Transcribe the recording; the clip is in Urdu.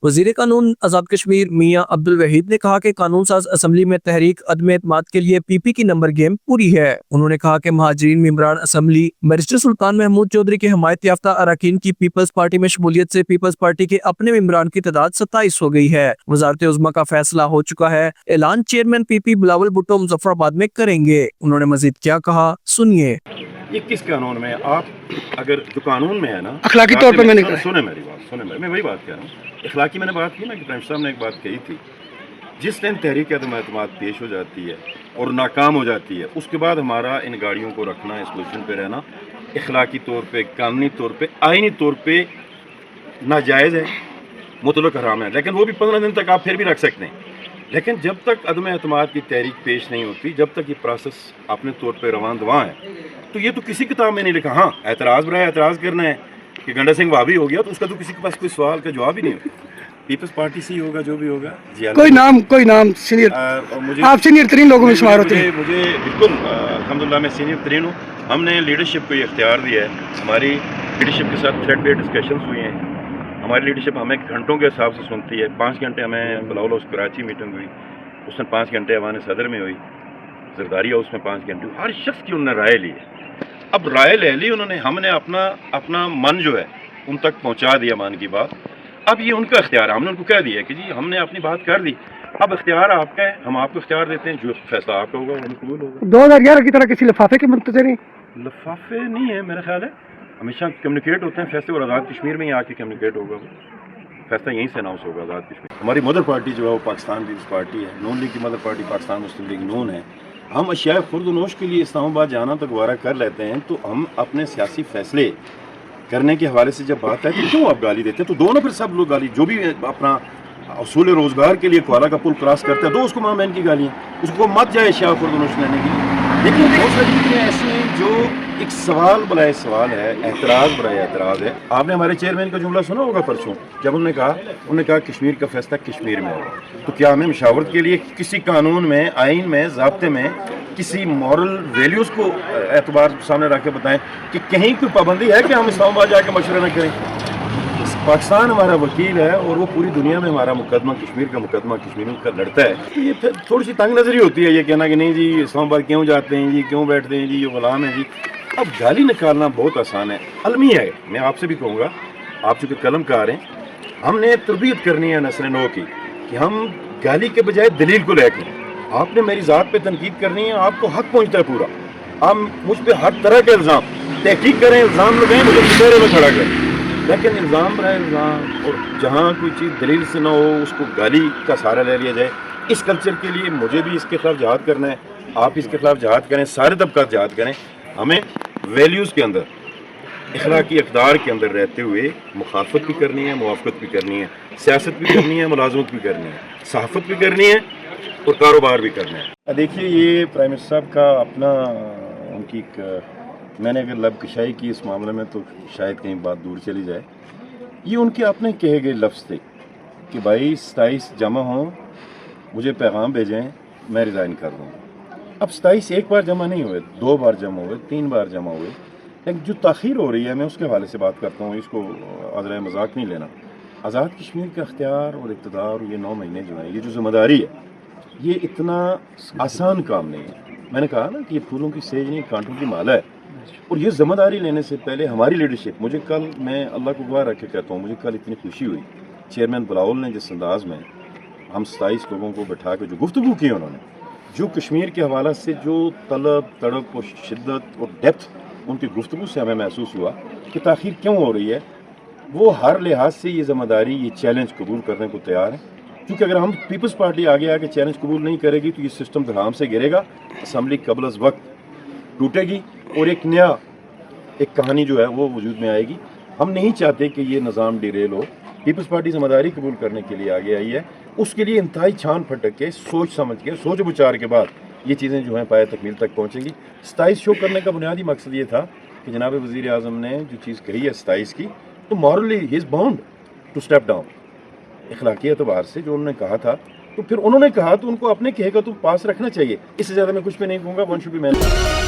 وزیر قانون آزاد کشمیر میاں عبدالوحید نے کہا کہ قانون ساز اسمبلی میں تحریک عدم اعتماد کے لیے پی پی کی نمبر گیم پوری ہے۔ انہوں نے کہا کہ مہاجرین ممبران اسمبلی بیرسٹر سلطان محمود چودھری کے حمایت یافتہ اراکین کی پیپلز پارٹی میں شمولیت سے پیپلز پارٹی کے اپنے ممبران کی تعداد 27 ہو گئی ہے۔ وزارت عظمیٰ کا فیصلہ ہو چکا ہے، اعلان چیئرمین پی پی بلاول بھٹو مظفر آباد میں کریں گے۔ انہوں نے مزید کیا کہا، سنیے۔ یہ کس قانون میں آپ اگر جو قانون میں ہے نا اخلاقی طور پہ میں نے سنیں میری بات، میں وہی بات کہہ رہا ہوں۔ اخلاقی میں نے بات کی نا کہ پرائم صاحب نے ایک بات کہی تھی، جس دن تحریک عدم اعتماد پیش ہو جاتی ہے اور ناکام ہو جاتی ہے، اس کے بعد ہمارا ان گاڑیوں کو رکھنا، اس پوزیشن پہ رہنا اخلاقی طور پہ، قانونی طور پہ، آئینی طور پہ ناجائز ہے، مطلق حرام ہے، لیکن وہ بھی 15 دن تک آپ پھر بھی رکھ سکتے ہیں۔ لیکن جب تک عدم اعتماد کی تحریک پیش نہیں ہوتی، جب تک یہ پروسیس اپنے طور پہ رواں دواں ہے، تو یہ تو کسی کتاب میں نہیں لکھا۔ ہاں اعتراض برائے اعتراض کرنا ہے کہ گنڈا سنگھ وہابی ہو گیا تو اس کا تو کسی کے پاس کوئی سوال کا جواب ہی نہیں ہوگا، پیپلز پارٹی سے ہی ہوگا جو بھی ہوگا۔ جی کوئی نام سینئر، آپ سینئر ترین لوگوں میں شمار ہوتے ہیں۔ مجھے بالکل الحمدللہ میں سینئر ترین ہوں۔ ہم نے لیڈرشپ کو یہ اختیار دیا ہے، ہماری لیڈرشپ کے ساتھ تھریڈ بیس ڈسکشنز ہوئی ہیں، ہماری لیڈرشپ ہمیں گھنٹوں کے حساب سے سنتی ہے۔ 5 گھنٹے ہمیں بلاول ہاؤس کراچی میٹنگ ہوئی، اس میں 5 گھنٹے ایوان صدر میں ہوئی، زرداری ہاؤس میں 5 گھنٹے ہوئی، ہر شخص کی انہوں نے رائے لی ہے۔ اب رائے لے لی انہوں نے، ہم نے اپنا من جو ہے ان تک پہنچا دیا، من کی بات۔ اب یہ ان کا اختیار ہے، ہم نے ان کو کہہ دیا کہ جی ہم نے اپنی بات کر دی، اب اختیار آپ کا ہے، ہم آپ کو اختیار دیتے ہیں، جو فیصلہ آپ کا ہوگا وہ قبول ہوگا۔ 2011 کی طرح کسی لفافے کے منتظر ہیں؟ لفافے نہیں ہے میرا خیال ہے، ہمیشہ کمیونیکیٹ ہوتے ہیں فیصلے، اور آزاد کشمیر میں ہی آ کے کمیونیکیٹ ہوگا، وہ فیصلہ یہیں سے اناؤنس ہوگا آزاد کشمیر۔ ہماری مدر پارٹی جو ہے وہ پاکستان پیپلز پارٹی ہے، نون لیگ کی مدر پارٹی پاکستان مسلم لیگ نون ہے۔ ہم اشیاء خورد و نوش کے لیے اسلام آباد جانا تو گوارہ کر لیتے ہیں، تو ہم اپنے سیاسی فیصلے کرنے کے حوالے سے جب بات ہے تو کیوں آپ گالی دیتے ہیں؟ تو دو نا پھر سب لوگ گالی، جو بھی اپنا اصول روزگار کے لیے کوالہ کا پل کراس کرتے ہیں، دو اس کو ماں بہن کی گالیاں، اس کو مت جائے اشیاء خورد و نوش لینے کے لیے۔ لیکن بہت ساری چیزیں ایسی ہیں جو ایک سوال برائے سوال ہے، اعتراض برائے اعتراض ہے۔ آپ نے ہمارے چیئرمین کا جملہ سنا ہوگا پرسوں، جب انہوں نے کہا کشمیر کا فیصلہ کشمیر میں ہوگا، تو کیا ہمیں مشاورت کے لیے کسی قانون میں، آئین میں، ضابطے میں کسی مورل ویلیوز کو اعتبار سامنے رکھ کے بتائیں کہ کہیں کوئی پابندی ہے کہ ہم اسلام آباد جا کے مشورہ نہ کریں؟ پاکستان ہمارا وکیل ہے اور وہ پوری دنیا میں ہمارا مقدمہ، کشمیر کا مقدمہ کشمیریوں کا لڑتا ہے۔ تو یہ پھر تھوڑی سی تنگ نظری ہوتی ہے، یہ کہنا کہ نہیں جی اسلام آباد کیوں جاتے ہیں جی، کیوں بیٹھتے ہیں جی، یہ غلام ہیں جی۔ اب گالی نکالنا بہت آسان ہے، علمی ہے۔ میں آپ سے بھی کہوں گا، آپ چونکہ قلم کار ہیں، ہم نے تربیت کرنی ہے نسل نو کی کہ ہم گالی کے بجائے دلیل کو لے کے، آپ نے میری ذات پہ تنقید کرنی ہے، آپ کو حق پہنچتا ہے پورا، آپ مجھ پہ ہر طرح کے الزام تحقیق کریں، الزام لگائیں، مجھے مشورے میں کھڑا کریں، لیکن الزام برائے الزام، اور جہاں کوئی چیز دلیل سے نہ ہو اس کو گالی کا سہارا لے لیا جائے۔ اس کلچر کے لیے مجھے بھی اس کے خلاف جہاد کرنا ہے، آپ اس کے خلاف جہاد کریں، سارے طبقات جہاد کریں۔ ہمیں ویلیوز کے اندر، اخلاقی اقدار کے اندر رہتے ہوئے مخالفت بھی کرنی ہے، موافقت بھی کرنی ہے، سیاست بھی کرنی ہے، ملازمت بھی کرنی ہے، صحافت بھی کرنی ہے اور کاروبار بھی کرنا ہے۔ دیکھیے یہ پرائم منسٹر صاحب کا اپنا، ان کی میں نے اگر لب کشائی کی اس معاملے میں تو شاید کہیں بات دور چلی جائے۔ یہ ان کے اپنے کہے گئے لفظ تھے کہ بھائی 27 جمع ہوں، مجھے پیغام بھیجیں، میں ریزائن کر دوں۔ اب 27 ایک بار جمع نہیں ہوئے، 2 بار جمع ہوئے، 3 بار جمع ہوئے، لیکن جو تاخیر ہو رہی ہے میں اس کے حوالے سے بات کرتا ہوں، اس کو عذرائے مذاق نہیں لینا۔ آزاد کشمیر کا اختیار اور اقتدار، یہ 9 مہینے جو ہیں، یہ جو ذمہ داری ہے، یہ اتنا آسان کام نہیں ہے۔ میں نے کہا نا کہ یہ پھولوں کی سیج نہیں، کانٹوں کی مالا ہے، اور یہ ذمہ داری لینے سے پہلے ہماری لیڈرشپ، مجھے کل، میں اللہ کو گواہ رکھ کے کہتا ہوں، مجھے کل اتنی خوشی ہوئی چیئرمین بلاول نے جس انداز میں ہم 27 لوگوں کو بٹھا کے جو گفتگو کی انہوں نے، جو کشمیر کے حوالے سے جو طلب، تڑپ اور شدت اور ڈیپتھ ان کی گفتگو سے ہمیں محسوس ہوا کہ تاخیر کیوں ہو رہی ہے، وہ ہر لحاظ سے یہ ذمہ داری، یہ چیلنج قبول کرنے کو تیار ہے۔ کیونکہ اگر ہم پیپلز پارٹی آگے آ کے چیلنج قبول نہیں کرے گی تو یہ سسٹم دھڑام سے گرے گا، اسمبلی قبل از وقت ٹوٹے گی اور ایک نیا کہانی جو ہے وہ وجود میں آئے گی۔ ہم نہیں چاہتے کہ یہ نظام ڈیریل ہو۔ پیپلز پارٹی ذمہ داری قبول کرنے کے لیے آگے آئی ہے، اس کے لیے انتہائی چھان پھٹک کے، سوچ سمجھ کے، سوچ بچار کے بعد یہ چیزیں جو ہیں پائے تکمیل تک پہنچیں گی۔ 27 شو کرنے کا بنیادی مقصد یہ تھا کہ جناب وزیر اعظم نے جو چیز کہی ہے 27 کی، تو morally he is bound to step down, اخلاقی اعتبار سے جو انہوں نے کہا تھا، تو پھر انہوں نے کہا تو ان کو اپنے کہے گا تو پاس رکھنا چاہیے۔ اس سے زیادہ میں کچھ بھی نہیں کہوں گا۔ One should be main.